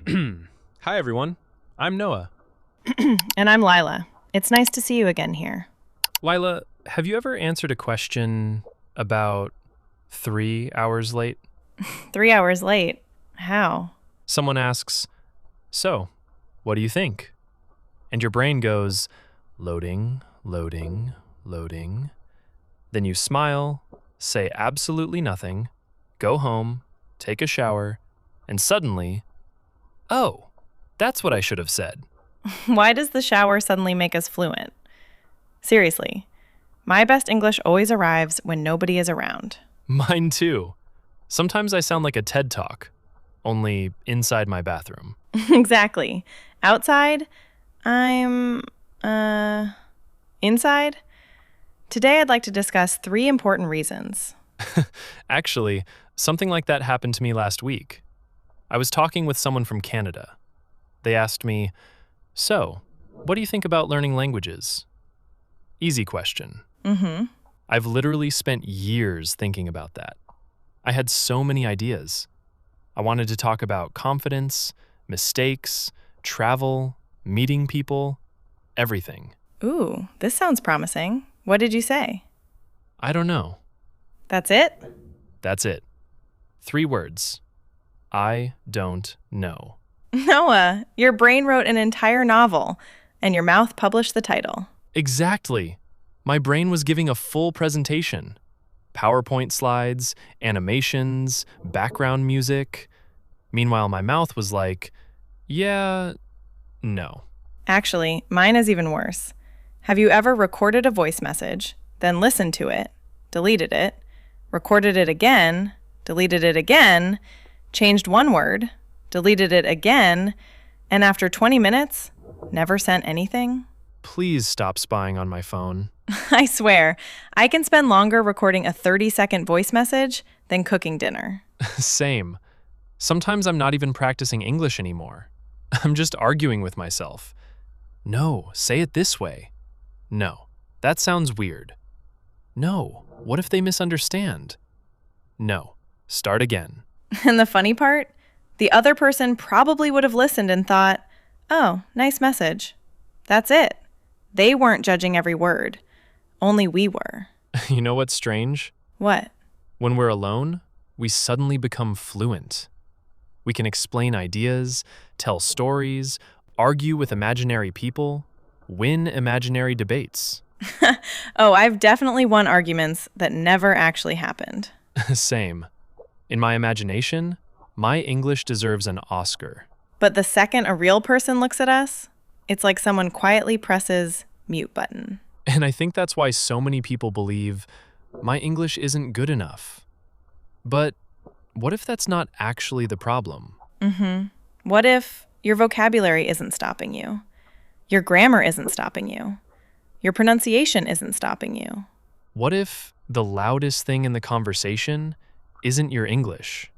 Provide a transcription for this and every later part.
Hi, everyone. I'm Noah. And I'm Lila. It's nice to see you again here. Lila, have you ever answered a question about 3 hours late? 3 hours late. How? Someone asks, "So, what do you think?" And your brain goes, loading, loading, loading. Then you smile, say absolutely nothing, go home, take a shower, and suddenly, oh, that's what I should have said. Why does the shower suddenly make us fluent? Seriously, my best English always arrives when nobody is around. Mine too. Sometimes I sound like a TED Talk, only inside my bathroom. Exactly. Outside, I'm, inside. Today I'd like to discuss 3 important reasons. Actually, something like that happened to me last week. I was talking with someone from Canada. They asked me, "So, what do you think about learning languages?" Easy question. Mm-hmm. I've literally spent years thinking about that. I had so many ideas. I wanted to talk about confidence, mistakes, travel, meeting people, everything. Ooh, this sounds promising. What did you say? I don't know. That's it? That's it. 3 words. I don't know. Noah, your brain wrote an entire novel, and your mouth published the title. Exactly. My brain was giving a full presentation. PowerPoint slides, animations, background music. Meanwhile, my mouth was like, yeah, no. Actually, mine is even worse. Have you ever recorded a voice message, then listened to it, deleted it, recorded it again, deleted it again, changed one word, deleted it again, and after 20 minutes, never sent anything? Please stop spying on my phone. I swear, I can spend longer recording a 30-second voice message than cooking dinner. Same. Sometimes I'm not even practicing English anymore. I'm just arguing with myself. No, say it this way. No, that sounds weird. No, what if they misunderstand? No, start again. And the funny part? The other person probably would have listened and thought, oh, nice message. That's it. They weren't judging every word. Only we were. You know what's strange? What? When we're alone, we suddenly become fluent. We can explain ideas, tell stories, argue with imaginary people, win imaginary debates. Oh, I've definitely won arguments that never actually happened. Same. In my imagination, my English deserves an Oscar. But the second a real person looks at us, it's like someone quietly presses mute button. And I think that's why so many people believe my English isn't good enough. But what if that's not actually the problem? What if your vocabulary isn't stopping you? Your grammar isn't stopping you? Your pronunciation isn't stopping you? What if the loudest thing in the conversation isn't your English?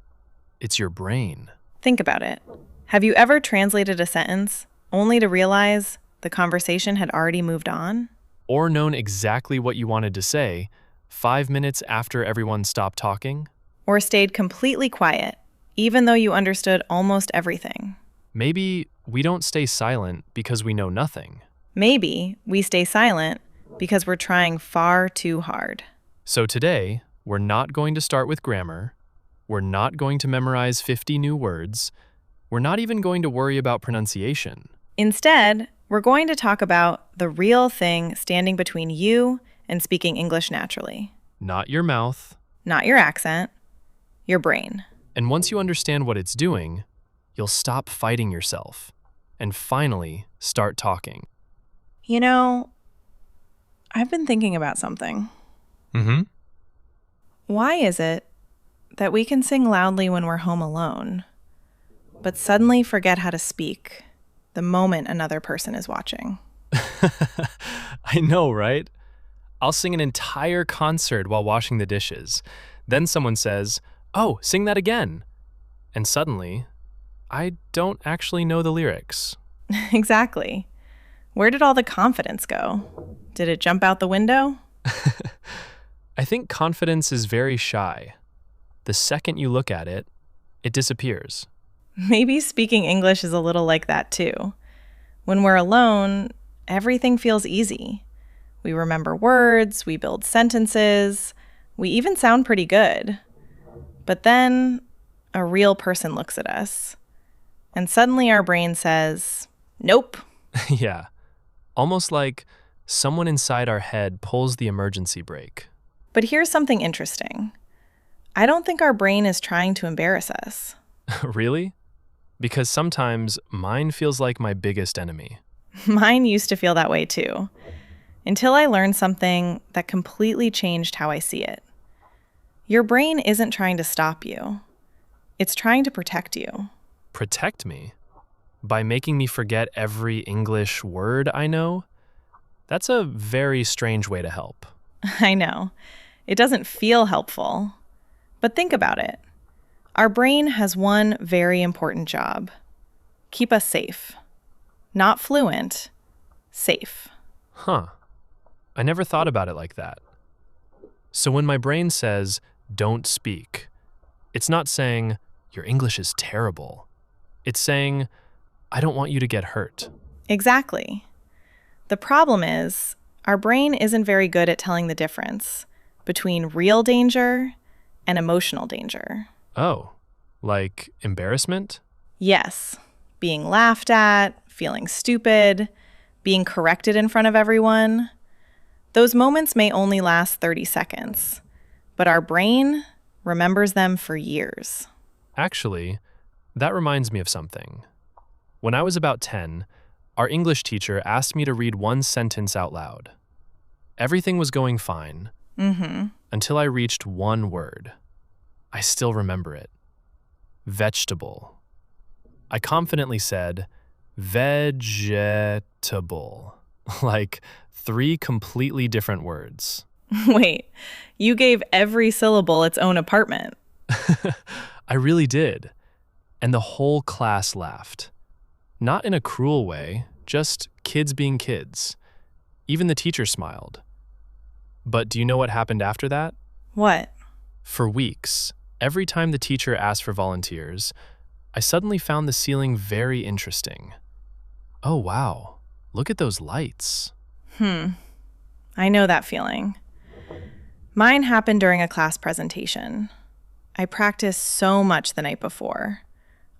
It's your brain. Think about it. Have you ever translated a sentence only to realize the conversation had already moved on? Or known exactly what you wanted to say 5 minutes after everyone stopped talking? Or stayed completely quiet, even though you understood almost everything? Maybe we don't stay silent because we know nothing. Maybe we stay silent because we're trying far too hard. So today, we're not going to start with grammar. We're not going to memorize 50 new words. We're not even going to worry about pronunciation. Instead, we're going to talk about the real thing standing between you and speaking English naturally. Not your mouth. Not your accent, your brain. And once you understand what it's doing, you'll stop fighting yourself and finally start talking. You know, I've been thinking about something. Why is it that we can sing loudly when we're home alone, but suddenly forget how to speak the moment another person is watching? I know, right? I'll sing an entire concert while washing the dishes. Then someone says, "Oh, sing that again." And suddenly, I don't actually know the lyrics. Exactly. Where did all the confidence go? Did it jump out the window? I think confidence is very shy. The second you look at it, it disappears. Maybe speaking English is a little like that too. When we're alone, everything feels easy. We remember words, we build sentences, we even sound pretty good. But then a real person looks at us, and suddenly our brain says, nope. Yeah, almost like someone inside our head pulls the emergency brake. But here's something interesting. I don't think our brain is trying to embarrass us. Really? Because sometimes mine feels like my biggest enemy. Mine used to feel that way too, until I learned something that completely changed how I see it. Your brain isn't trying to stop you. It's trying to protect you. Protect me? By making me forget every English word I know? That's a very strange way to help. I know. It doesn't feel helpful. But think about it. Our brain has one very important job. Keep us safe. Not fluent, safe. Huh. I never thought about it like that. So when my brain says, don't speak, it's not saying, your English is terrible. It's saying, I don't want you to get hurt. Exactly. The problem is, our brain isn't very good at telling the difference between real danger and emotional danger. Oh, like embarrassment? Yes, being laughed at, feeling stupid, being corrected in front of everyone. Those moments may only last 30 seconds, but our brain remembers them for years. Actually, that reminds me of something. When I was about 10, our English teacher asked me to read one sentence out loud. Everything was going fine until I reached one word. I still remember it. Vegetable. I confidently said, vegetable, like 3 completely different words. Wait, you gave every syllable its own apartment. I really did. And the whole class laughed. Not in a cruel way, just kids being kids. Even the teacher smiled. But do you know what happened after that? What? For weeks, every time the teacher asked for volunteers, I suddenly found the ceiling very interesting. Oh, wow. Look at those lights. I know that feeling. Mine happened during a class presentation. I practiced so much the night before.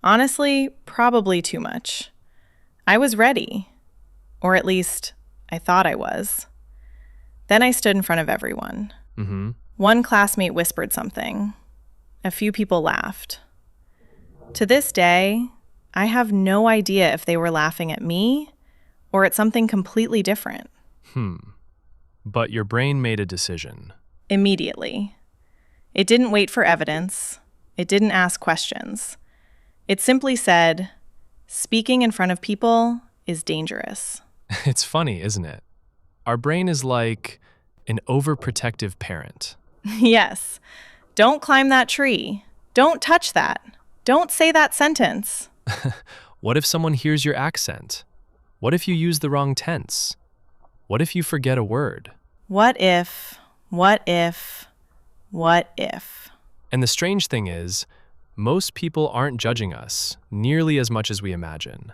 Honestly, probably too much. I was ready. Or at least, I thought I was. Then I stood in front of everyone. One classmate whispered something. A few people laughed. To this day, I have no idea if they were laughing at me or at something completely different. But your brain made a decision. Immediately. It didn't wait for evidence. It didn't ask questions. It simply said, speaking in front of people is dangerous. It's funny, isn't it? Our brain is like an overprotective parent. Yes. Don't climb that tree. Don't touch that. Don't say that sentence. What if someone hears your accent? What if you use the wrong tense? What if you forget a word? What if? What if? What if? And the strange thing is, most people aren't judging us nearly as much as we imagine.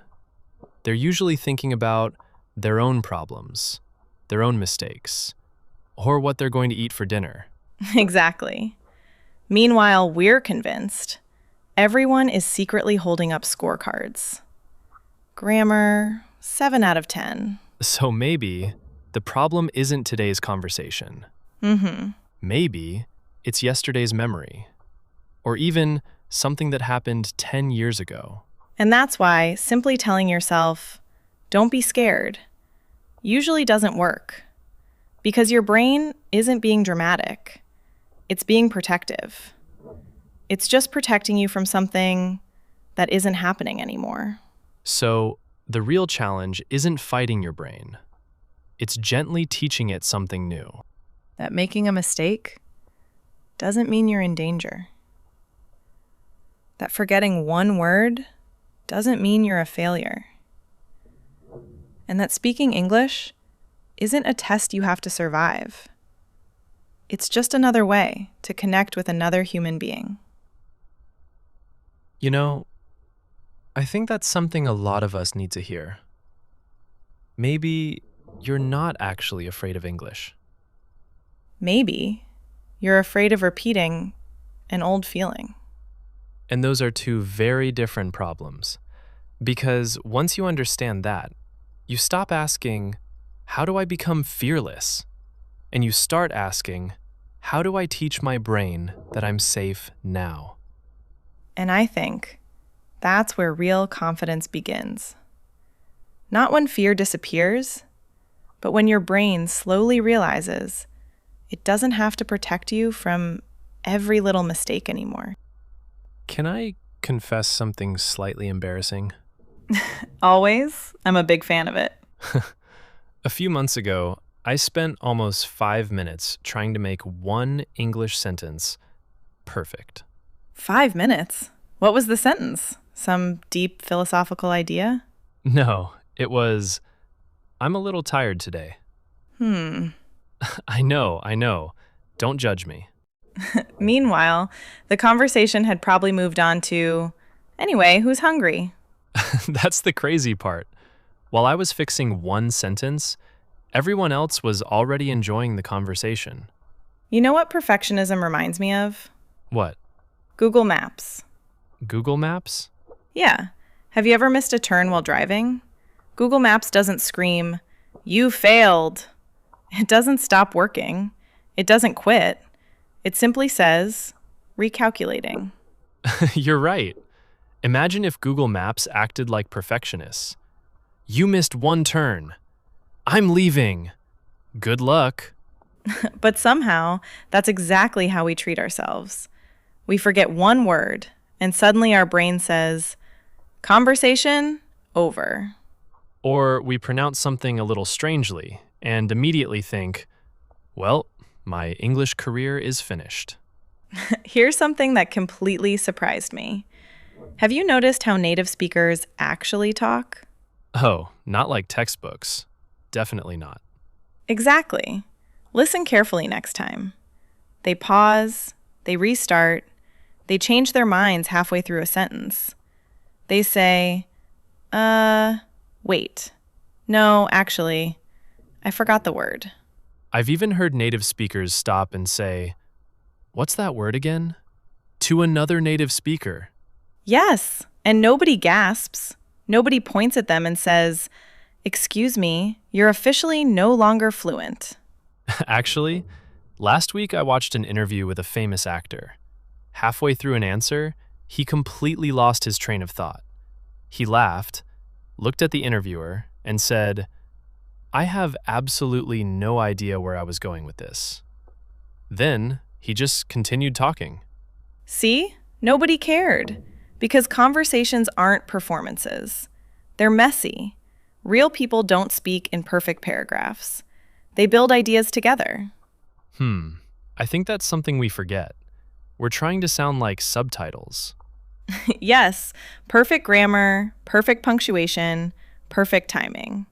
They're usually thinking about their own problems, their own mistakes, or what they're going to eat for dinner. Exactly. Meanwhile, we're convinced everyone is secretly holding up scorecards. Grammar, 7 out of 10. So maybe the problem isn't today's conversation. Maybe it's yesterday's memory, or even something that happened 10 years ago. And that's why simply telling yourself, don't be scared, usually doesn't work. Because your brain isn't being dramatic. It's being protective. It's just protecting you from something that isn't happening anymore. So the real challenge isn't fighting your brain. It's gently teaching it something new. That making a mistake doesn't mean you're in danger. That forgetting one word doesn't mean you're a failure. And that speaking English isn't a test you have to survive. It's just another way to connect with another human being. You know, I think that's something a lot of us need to hear. Maybe you're not actually afraid of English. Maybe you're afraid of repeating an old feeling. And those are two very different problems. Because once you understand that, you stop asking, how do I become fearless? And you start asking, how do I teach my brain that I'm safe now? And I think that's where real confidence begins. Not when fear disappears, but when your brain slowly realizes it doesn't have to protect you from every little mistake anymore. Can I confess something slightly embarrassing? Always. I'm a big fan of it. A few months ago, I spent almost 5 minutes trying to make one English sentence perfect. 5 minutes? What was the sentence? Some deep philosophical idea? No, it was, I'm a little tired today. I know. Don't judge me. Meanwhile, the conversation had probably moved on to, anyway, who's hungry? That's the crazy part. While I was fixing one sentence, everyone else was already enjoying the conversation. You know what perfectionism reminds me of? What? Google Maps. Google Maps? Yeah. Have you ever missed a turn while driving? Google Maps doesn't scream, "You failed." It doesn't stop working. It doesn't quit. It simply says, recalculating. You're right. Imagine if Google Maps acted like perfectionists. You missed one turn. I'm leaving. Good luck. But somehow, that's exactly how we treat ourselves. We forget one word, and suddenly our brain says, conversation over. Or we pronounce something a little strangely and immediately think, well, my English career is finished. Here's something that completely surprised me. Have you noticed how native speakers actually talk? Oh, not like textbooks. Definitely not. Exactly. Listen carefully next time. They pause, they restart, they change their minds halfway through a sentence. They say, wait. No, actually, I forgot the word. I've even heard native speakers stop and say, what's that word again? To another native speaker. Yes, and nobody gasps. Nobody points at them and says, excuse me, you're officially no longer fluent. Actually, last week I watched an interview with a famous actor. Halfway through an answer, he completely lost his train of thought. He laughed, looked at the interviewer, and said, I have absolutely no idea where I was going with this. Then he just continued talking. See? Nobody cared. Because conversations aren't performances. They're messy. Real people don't speak in perfect paragraphs. They build ideas together. I think that's something we forget. We're trying to sound like subtitles. Yes, perfect grammar, perfect punctuation, perfect timing.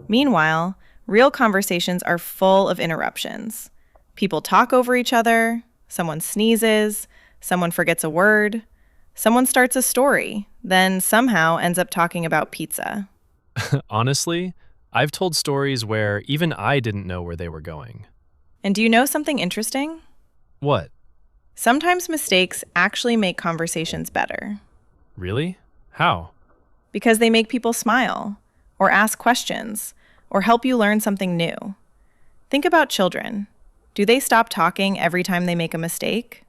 Meanwhile, real conversations are full of interruptions. People talk over each other, someone sneezes, someone forgets a word, someone starts a story, then somehow ends up talking about pizza. Honestly, I've told stories where even I didn't know where they were going. And do you know something interesting? What? Sometimes mistakes actually make conversations better. Really? How? Because they make people smile, or ask questions, or help you learn something new. Think about children. Do they stop talking every time they make a mistake?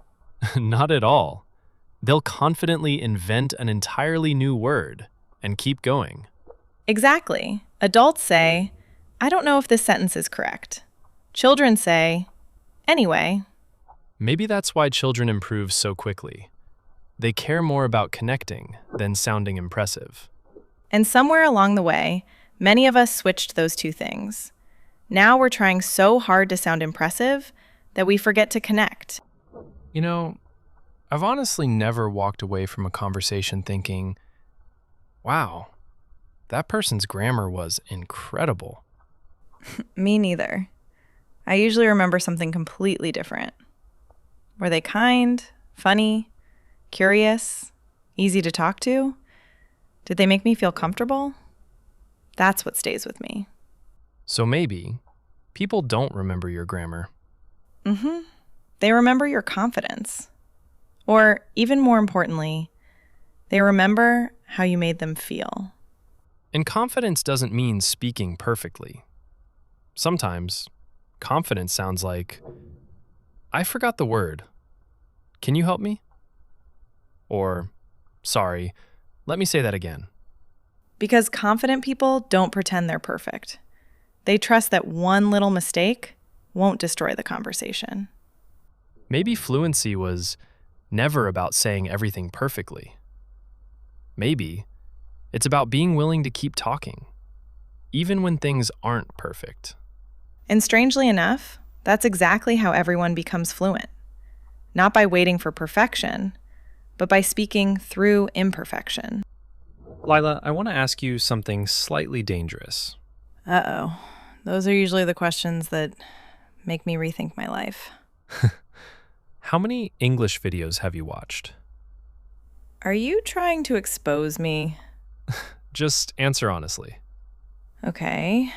Not at all. They'll confidently invent an entirely new word and keep going. Exactly. Adults say, I don't know if this sentence is correct. Children say, anyway. Maybe that's why children improve so quickly. They care more about connecting than sounding impressive. And somewhere along the way, many of us switched those two things. Now we're trying so hard to sound impressive that we forget to connect. You know, I've honestly never walked away from a conversation thinking, wow, that person's grammar was incredible. Me neither. I usually remember something completely different. Were they kind, funny, curious, easy to talk to? Did they make me feel comfortable? That's what stays with me. So maybe people don't remember your grammar. They remember your confidence. Or, even more importantly, they remember how you made them feel. And confidence doesn't mean speaking perfectly. Sometimes, confidence sounds like, I forgot the word. Can you help me? Or, sorry, let me say that again. Because confident people don't pretend they're perfect. They trust that one little mistake won't destroy the conversation. Maybe fluency was never about saying everything perfectly. Maybe it's about being willing to keep talking, even when things aren't perfect. And strangely enough, that's exactly how everyone becomes fluent. Not by waiting for perfection, but by speaking through imperfection. Lila, I want to ask you something slightly dangerous. Uh-oh. Those are usually the questions that make me rethink my life. How many English videos have you watched? Are you trying to expose me? Just answer honestly. Okay.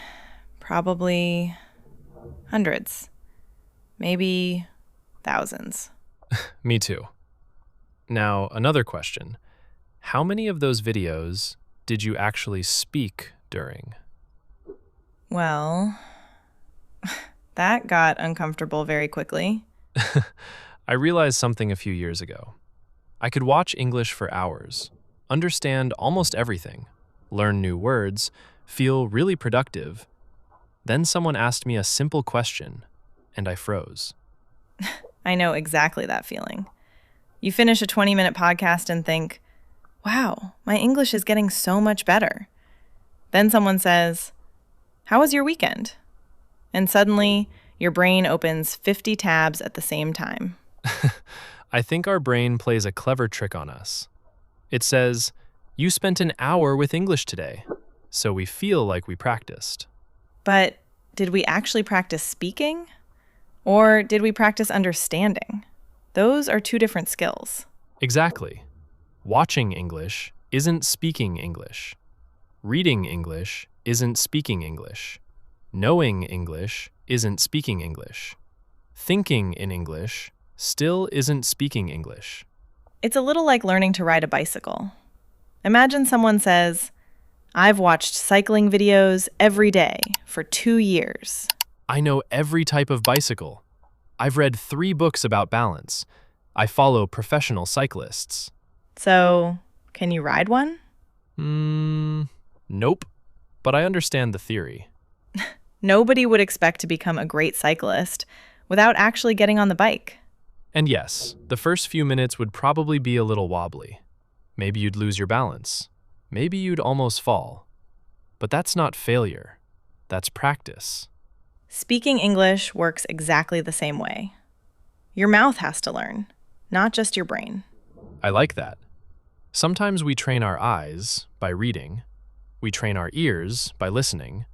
Probably hundreds. Maybe thousands. Me too. Now, another question. How many of those videos did you actually speak during? Well, that got uncomfortable very quickly. I realized something a few years ago. I could watch English for hours, understand almost everything, learn new words, feel really productive. Then someone asked me a simple question, and I froze. I know exactly that feeling. You finish a 20-minute podcast and think, wow, my English is getting so much better. Then someone says, how was your weekend? And suddenly, your brain opens 50 tabs at the same time. I think our brain plays a clever trick on us. It says, you spent an hour with English today, so we feel like we practiced. But did we actually practice speaking? Or did we practice understanding? Those are two different skills. Exactly. Watching English isn't speaking English. Reading English isn't speaking English. Knowing English isn't speaking English. Thinking in English still isn't speaking English. It's a little like learning to ride a bicycle. Imagine someone says, I've watched cycling videos every day for 2 years. I know every type of bicycle. I've read 3 books about balance. I follow professional cyclists. So, can you ride one? Nope. But I understand the theory. Nobody would expect to become a great cyclist without actually getting on the bike. And yes, the first few minutes would probably be a little wobbly. Maybe you'd lose your balance. Maybe you'd almost fall. But that's not failure. That's practice. Speaking English works exactly the same way. Your mouth has to learn, not just your brain. I like that. Sometimes we train our eyes by reading. We train our ears by listening.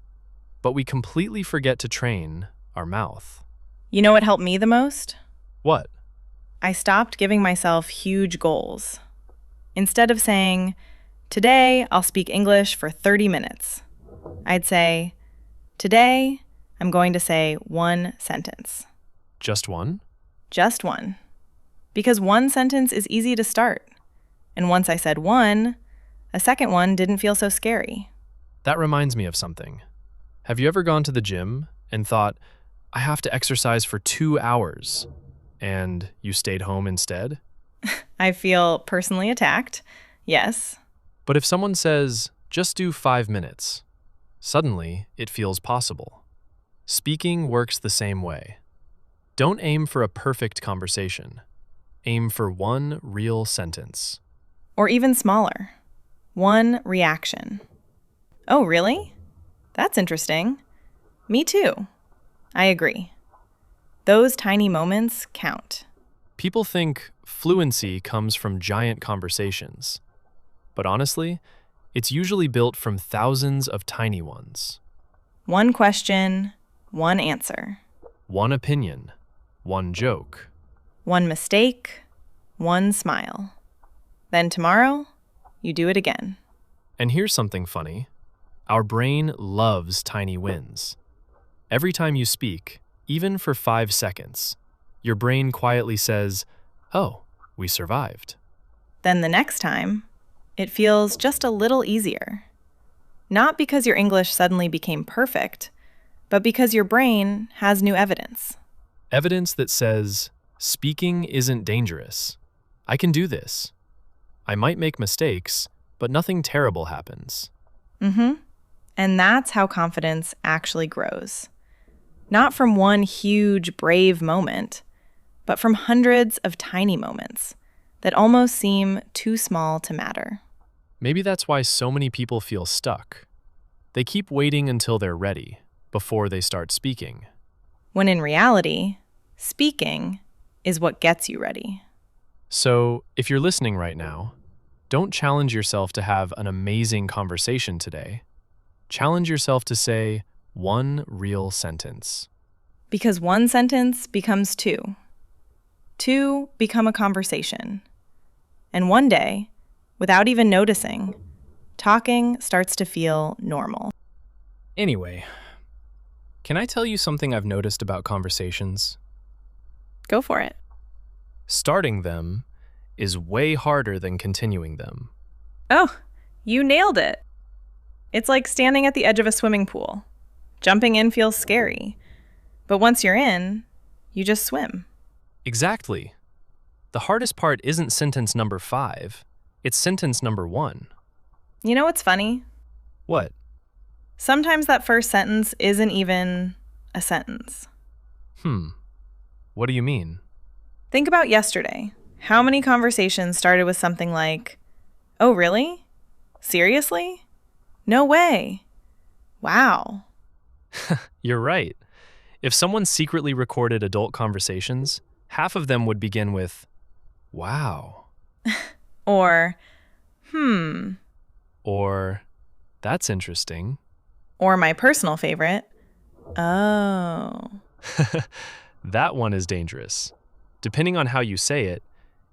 But we completely forget to train our mouth. You know what helped me the most? What? I stopped giving myself huge goals. Instead of saying, today I'll speak English for 30 minutes, I'd say, today I'm going to say 1 sentence. Just one? Just one. Because 1 sentence is easy to start. And once I said 1, a second one didn't feel so scary. That reminds me of something. Have you ever gone to the gym and thought, I have to exercise for 2 hours, and you stayed home instead? I feel personally attacked, yes. But if someone says, just do 5 minutes, suddenly it feels possible. Speaking works the same way. Don't aim for a perfect conversation. Aim for 1 real sentence. Or even smaller. 1 reaction. Oh, really? That's interesting. Me too. I agree. Those tiny moments count. People think fluency comes from giant conversations. But honestly, it's usually built from thousands of tiny ones. 1 question, 1 answer. 1 opinion, 1 joke. 1 mistake, 1 smile. Then tomorrow, you do it again. And here's something funny. Our brain loves tiny wins. Every time you speak, even for 5 seconds, your brain quietly says, "Oh, we survived." Then the next time, it feels just a little easier. Not because your English suddenly became perfect, but because your brain has new evidence. Evidence that says, speaking isn't dangerous. I can do this. I might make mistakes, but nothing terrible happens. And that's how confidence actually grows. Not from one huge, brave moment, but from hundreds of tiny moments that almost seem too small to matter. Maybe that's why so many people feel stuck. They keep waiting until they're ready before they start speaking. When in reality, speaking is what gets you ready. So, if you're listening right now, don't challenge yourself to have an amazing conversation today. Challenge yourself to say one real sentence. Because one sentence becomes two. Two become a conversation. And one day, without even noticing, talking starts to feel normal. Anyway, can I tell you something I've noticed about conversations? Go for it. Starting them is way harder than continuing them. Oh, you nailed it. It's like standing at the edge of a swimming pool. Jumping in feels scary. But once you're in, you just swim. Exactly. The hardest part isn't sentence number 5, it's sentence number 1. You know what's funny? What? Sometimes that first sentence isn't even a sentence. What do you mean? Think about yesterday. How many conversations started with something like, "Oh, really? Seriously? No way. Wow." You're right. If someone secretly recorded adult conversations, half of them would begin with, "Wow." Or, Or, "That's interesting." Or my personal favorite, "Oh." That one is dangerous. Depending on how you say it,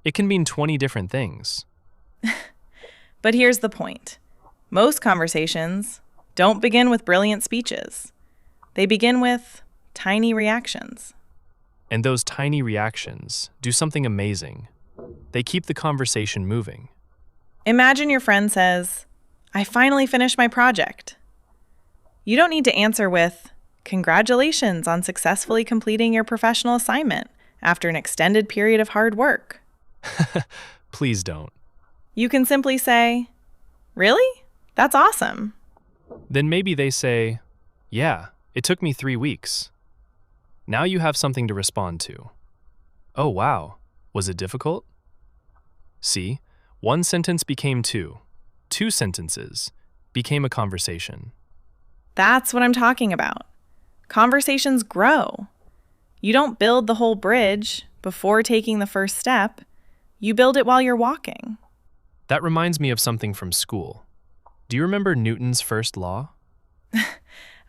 it can mean 20 different things. But here's the point. Most conversations don't begin with brilliant speeches. They begin with tiny reactions. And those tiny reactions do something amazing. They keep the conversation moving. Imagine your friend says, "I finally finished my project." You don't need to answer with, "Congratulations on successfully completing your professional assignment after an extended period of hard work." Please don't. You can simply say, "Really? That's awesome." Then maybe they say, "Yeah, it took me 3 weeks." Now you have something to respond to. "Oh, wow. Was it difficult?" See, one sentence became two. 2 sentences became a conversation. That's what I'm talking about. Conversations grow. You don't build the whole bridge before taking the first step. You build it while you're walking. That reminds me of something from school. Do you remember Newton's first law?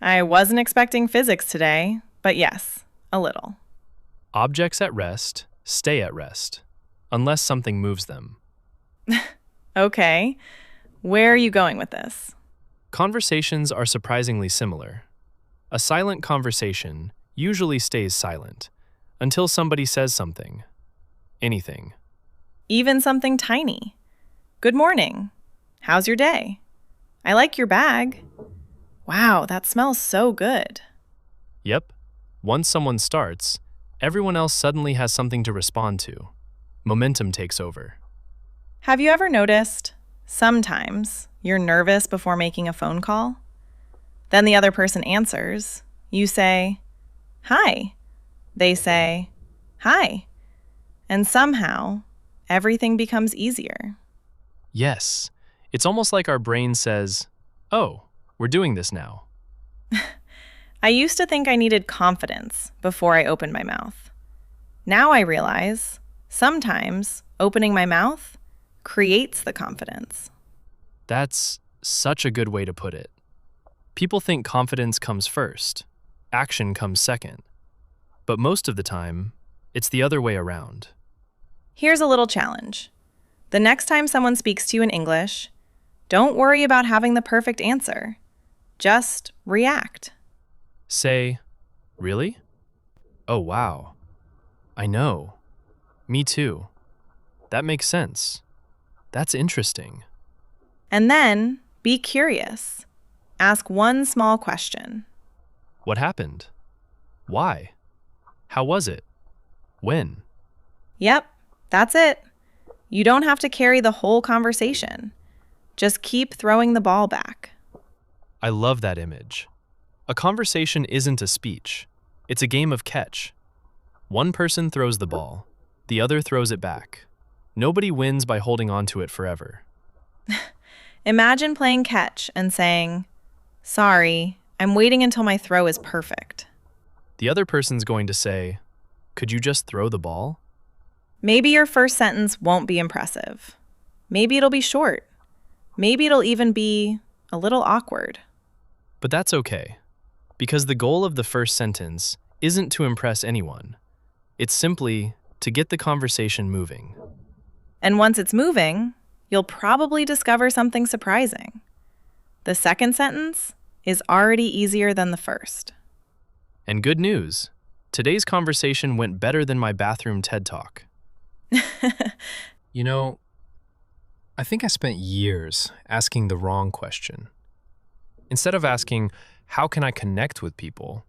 I wasn't expecting physics today, but yes, a little. Objects at rest stay at rest, unless something moves them. Okay, where are you going with this? Conversations are surprisingly similar. A silent conversation usually stays silent until somebody says something. Anything. Even something tiny. "Good morning. How's your day? I like your bag. Wow, that smells so good." Yep. Once someone starts, everyone else suddenly has something to respond to. Momentum takes over. Have you ever noticed, sometimes you're nervous before making a phone call? Then the other person answers. You say, "Hi." They say, "Hi." And somehow, everything becomes easier. Yes. It's almost like our brain says, "Oh, we're doing this now." I used to think I needed confidence before I opened my mouth. Now I realize, sometimes opening my mouth creates the confidence. That's such a good way to put it. People think confidence comes first, action comes second. But most of the time, it's the other way around. Here's a little challenge. The next time someone speaks to you in English, Don't worry about having the perfect answer. Just react. Say, really? Oh, wow. I know. Me too. That makes sense. That's interesting. And then be curious. Ask one small question. What happened? Why? How was it? When? Yep, that's it. You don't have to carry the whole conversation. Just keep throwing the ball back. I love that image. A conversation isn't a speech. It's a game of catch. One person throws the ball. The other throws it back. Nobody wins by holding on to it forever. Imagine playing catch and saying, "Sorry, I'm waiting until my throw is perfect." The other person's going to say, "Could you just throw the ball?" Maybe your first sentence won't be impressive. Maybe it'll be short. Maybe it'll even be a little awkward. But that's okay, because the goal of the first sentence isn't to impress anyone. It's simply to get the conversation moving. And once it's moving, you'll probably discover something surprising. The second sentence is already easier than the first. And good news, today's conversation went better than my bathroom TED Talk. You know, I think I spent years asking the wrong question. Instead of asking, how can I connect with people?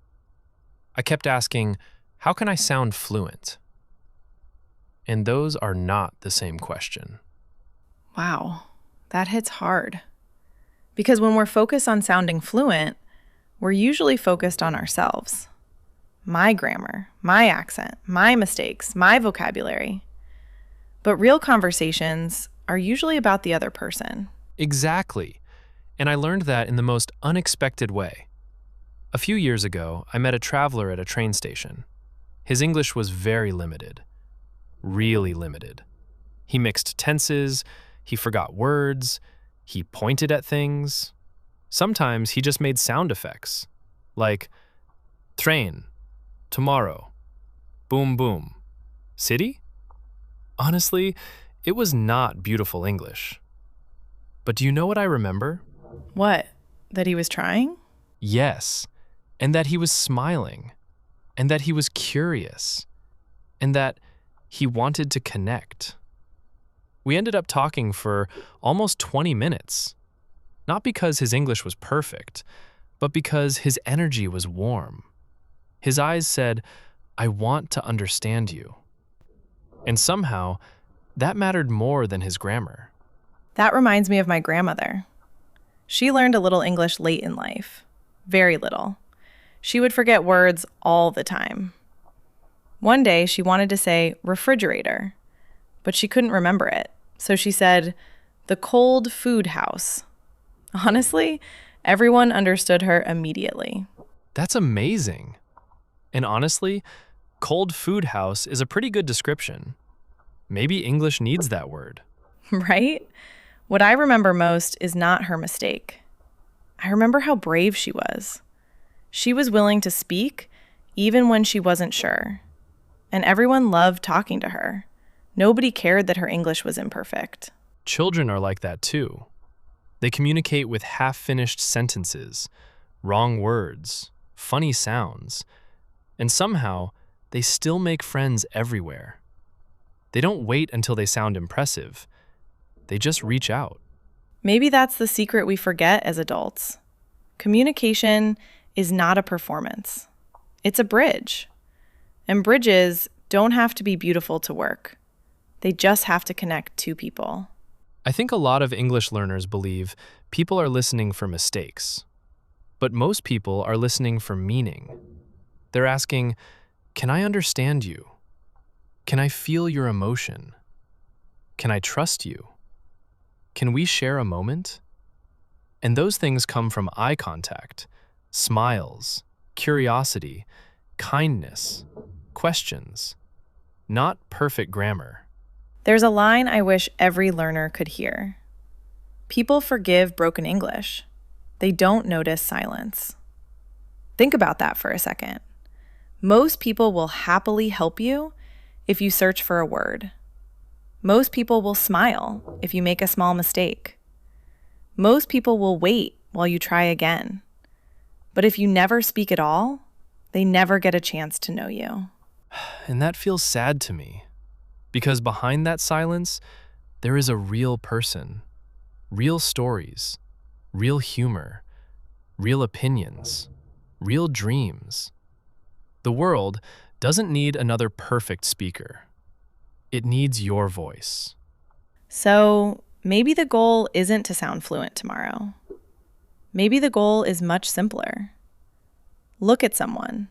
I kept asking, how can I sound fluent? And those are not the same question. Wow, that hits hard. Because when we're focused on sounding fluent, we're usually focused on ourselves. My grammar, my accent, my mistakes, my vocabulary. But real conversations are usually about the other person. Exactly. And I learned that in the most unexpected way. A few years ago, I met a traveler at a train station. His English was very limited. Really limited. He mixed tenses, he forgot words, he pointed at things. Sometimes he just made sound effects, like train, tomorrow, boom boom, city? Honestly, it was not beautiful English. But do you know what I remember? What? That he was trying? Yes, and that he was smiling, and that he was curious, and that he wanted to connect. We ended up talking for almost 20 minutes, not because his English was perfect, but because his energy was warm. His eyes said, "I want to understand you." And somehow, that mattered more than his grammar. That reminds me of my grandmother. She learned a little English late in life. Very little. She would forget words all the time. One day, she wanted to say refrigerator, but she couldn't remember it. So she said, the cold food house. Honestly, everyone understood her immediately. That's amazing. And honestly, cold food house is a pretty good description. Maybe English needs that word. Right? What I remember most is not her mistake. I remember how brave she was. She was willing to speak even when she wasn't sure. And everyone loved talking to her. Nobody cared that her English was imperfect. Children are like that too. They communicate with half-finished sentences, wrong words, funny sounds, and somehow they still make friends everywhere. They don't wait until they sound impressive. They just reach out. Maybe that's the secret we forget as adults. Communication is not a performance. It's a bridge. And bridges don't have to be beautiful to work. They just have to connect two people. I think a lot of English learners believe people are listening for mistakes. But most people are listening for meaning. They're asking, can I understand you? Can I feel your emotion? Can I trust you? Can we share a moment? And those things come from eye contact, smiles, curiosity, kindness, questions, not perfect grammar. There's a line I wish every learner could hear. People forgive broken English. They don't notice silence. Think about that for a second. Most people will happily help you if you search for a word. Most people will smile if you make a small mistake. Most people will wait while you try again. But if you never speak at all, they never get a chance to know you. And that feels sad to me, because behind that silence, there is a real person, real stories, real humor, real opinions, real dreams. The world doesn't need another perfect speaker. It needs your voice. So maybe the goal isn't to sound fluent tomorrow. Maybe the goal is much simpler. Look at someone,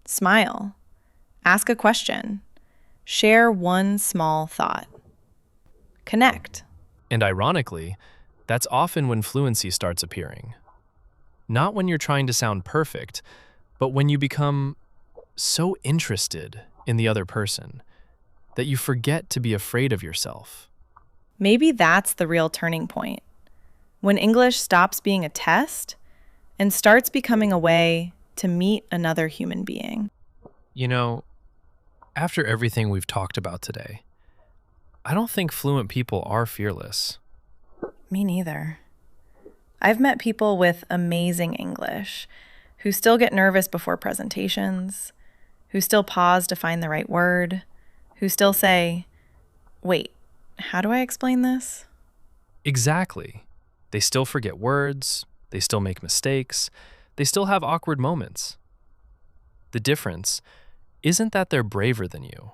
smile, ask a question, share one small thought. Connect. And ironically, that's often when fluency starts appearing. Not when you're trying to sound perfect, but when you become so interested in the other person that you forget to be afraid of yourself. Maybe that's the real turning point. When English stops being a test and starts becoming a way to meet another human being. You know, after everything we've talked about today, I don't think fluent people are fearless. Me neither. I've met people with amazing English who still get nervous before presentations, who still pause to find the right word, who still say, "Wait, how do I explain this?" Exactly. They still forget words, they still make mistakes, they still have awkward moments. The difference isn't that they're braver than you.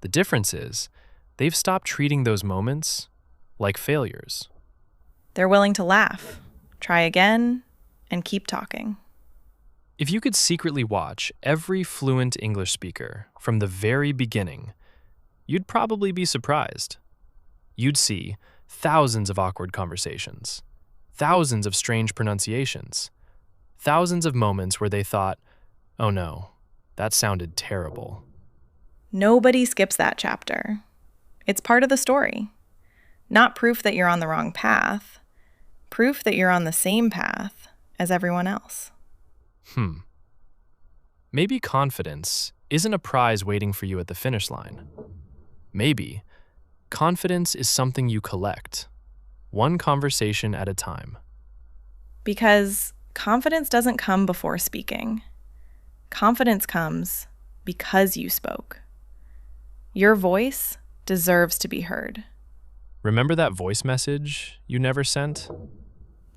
The difference is they've stopped treating those moments like failures. They're willing to laugh, try again, and keep talking. If you could secretly watch every fluent English speaker from the very beginning, you'd probably be surprised. You'd see thousands of awkward conversations, thousands of strange pronunciations, thousands of moments where they thought, "Oh no, that sounded terrible." Nobody skips that chapter. It's part of the story. Not proof that you're on the wrong path, proof that you're on the same path as everyone else. Maybe confidence isn't a prize waiting for you at the finish line. Maybe confidence is something you collect, one conversation at a time. Because confidence doesn't come before speaking. Confidence comes because you spoke. Your voice deserves to be heard. Remember that voice message you never sent?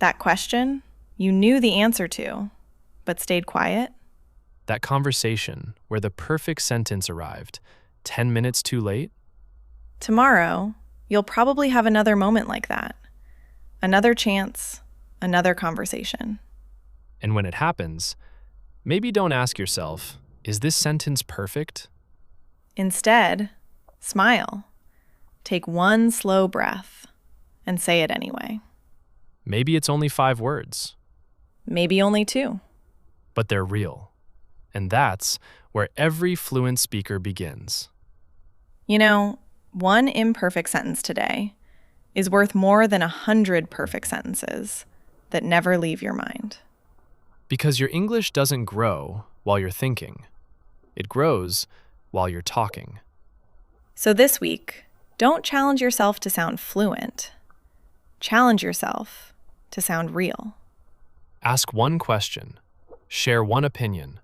That question you knew the answer to, but stayed quiet? That conversation where the perfect sentence arrived 10 minutes too late? Tomorrow, you'll probably have another moment like that. Another chance, another conversation. And when it happens, maybe don't ask yourself, is this sentence perfect? Instead, smile. Take one slow breath and say it anyway. Maybe it's only 5 words, Maybe only 2. but they're real. And that's where every fluent speaker begins. You know, one imperfect sentence today is worth more than 100 perfect sentences that never leave your mind. Because your English doesn't grow while you're thinking. It grows while you're talking. So this week, don't challenge yourself to sound fluent. Challenge yourself to sound real. Ask one question, share one opinion,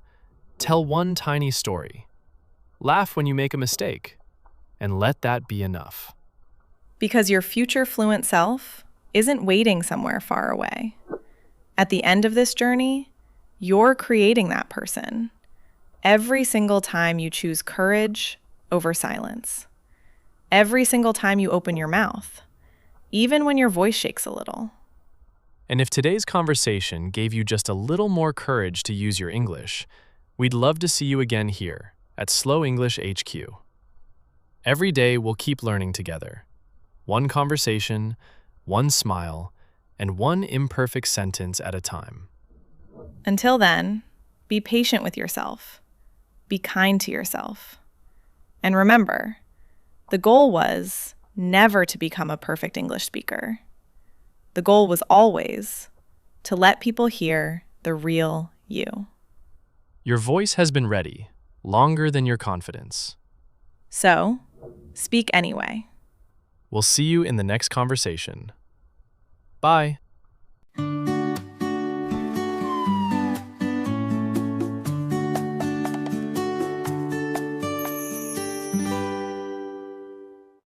tell one tiny story, laugh when you make a mistake, and let that be enough. Because your future fluent self isn't waiting somewhere far away. At the end of this journey, you're creating that person every single time you choose courage over silence. Every single time you open your mouth, even when your voice shakes a little. And if today's conversation gave you just a little more courage to use your English, we'd love to see you again here at Slow English HQ. Every day we'll keep learning together. One conversation, one smile, and one imperfect sentence at a time. Until then, be patient with yourself. Be kind to yourself. And remember, the goal was never to become a perfect English speaker. The goal was always to let people hear the real you. Your voice has been ready longer than your confidence. So, speak anyway. We'll see you in the next conversation. Bye.